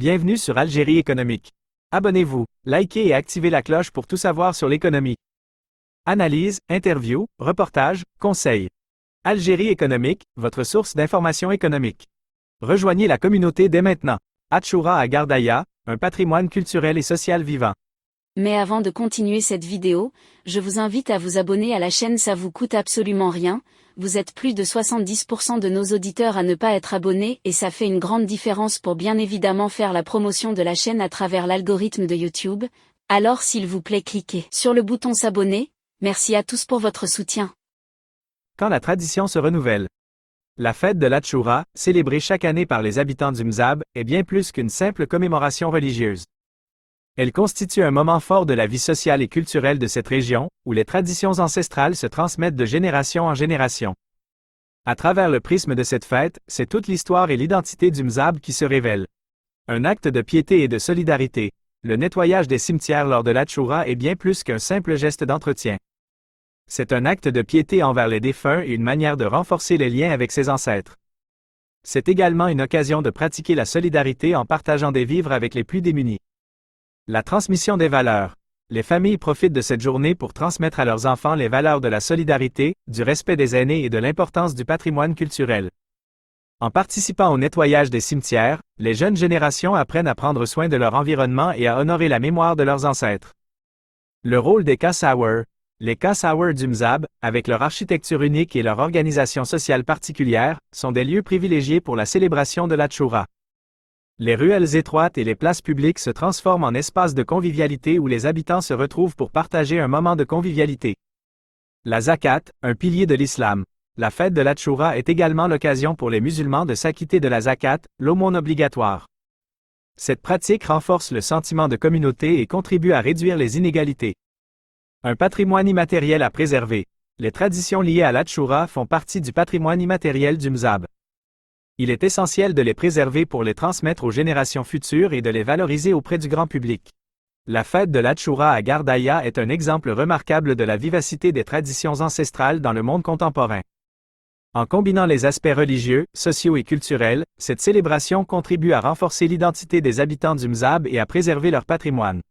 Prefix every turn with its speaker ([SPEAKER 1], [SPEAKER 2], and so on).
[SPEAKER 1] Bienvenue sur Algérie économique. Abonnez-vous, likez et activez la cloche pour tout savoir sur l'économie. Analyse, interview, reportage, conseils. Algérie économique, votre source d'information économique. Rejoignez la communauté dès maintenant. Achoura à Gardaïa, un patrimoine culturel et social vivant.
[SPEAKER 2] Mais avant de continuer cette vidéo, je vous invite à vous abonner à la chaîne, ça vous coûte absolument rien. Vous êtes plus de 70% de nos auditeurs à ne pas être abonnés et ça fait une grande différence pour bien évidemment faire la promotion de la chaîne à travers l'algorithme de YouTube. Alors s'il vous plaît cliquez sur le bouton s'abonner. Merci à tous pour votre soutien.
[SPEAKER 1] Quand la tradition se renouvelle. La fête de l'Achoura, célébrée chaque année par les habitants du Mzab, est bien plus qu'une simple commémoration religieuse. Elle constitue un moment fort de la vie sociale et culturelle de cette région, où les traditions ancestrales se transmettent de génération en génération. À travers le prisme de cette fête, c'est toute l'histoire et l'identité du Mzab qui se révèlent. Un acte de piété et de solidarité. Le nettoyage des cimetières lors de l'Achoura est bien plus qu'un simple geste d'entretien. C'est un acte de piété envers les défunts et une manière de renforcer les liens avec ses ancêtres. C'est également une occasion de pratiquer la solidarité en partageant des vivres avec les plus démunis. La transmission des valeurs. Les familles profitent de cette journée pour transmettre à leurs enfants les valeurs de la solidarité, du respect des aînés et de l'importance du patrimoine culturel. En participant au nettoyage des cimetières, les jeunes générations apprennent à prendre soin de leur environnement et à honorer la mémoire de leurs ancêtres. Le rôle des Kasawer. Les Kasawer du Mzab, avec leur architecture unique et leur organisation sociale particulière, sont des lieux privilégiés pour la célébration de l'Achoura. Les ruelles étroites et les places publiques se transforment en espaces de convivialité où les habitants se retrouvent pour partager un moment de convivialité. La zakat, un pilier de l'islam. La fête de l'Achoura est également l'occasion pour les musulmans de s'acquitter de la zakat, l'aumône obligatoire. Cette pratique renforce le sentiment de communauté et contribue à réduire les inégalités. Un patrimoine immatériel à préserver. Les traditions liées à l'Achoura font partie du patrimoine immatériel du Mzab. Il est essentiel de les préserver pour les transmettre aux générations futures et de les valoriser auprès du grand public. La fête de l'Achoura à Gardaïa est un exemple remarquable de la vivacité des traditions ancestrales dans le monde contemporain. En combinant les aspects religieux, sociaux et culturels, cette célébration contribue à renforcer l'identité des habitants du Mzab et à préserver leur patrimoine.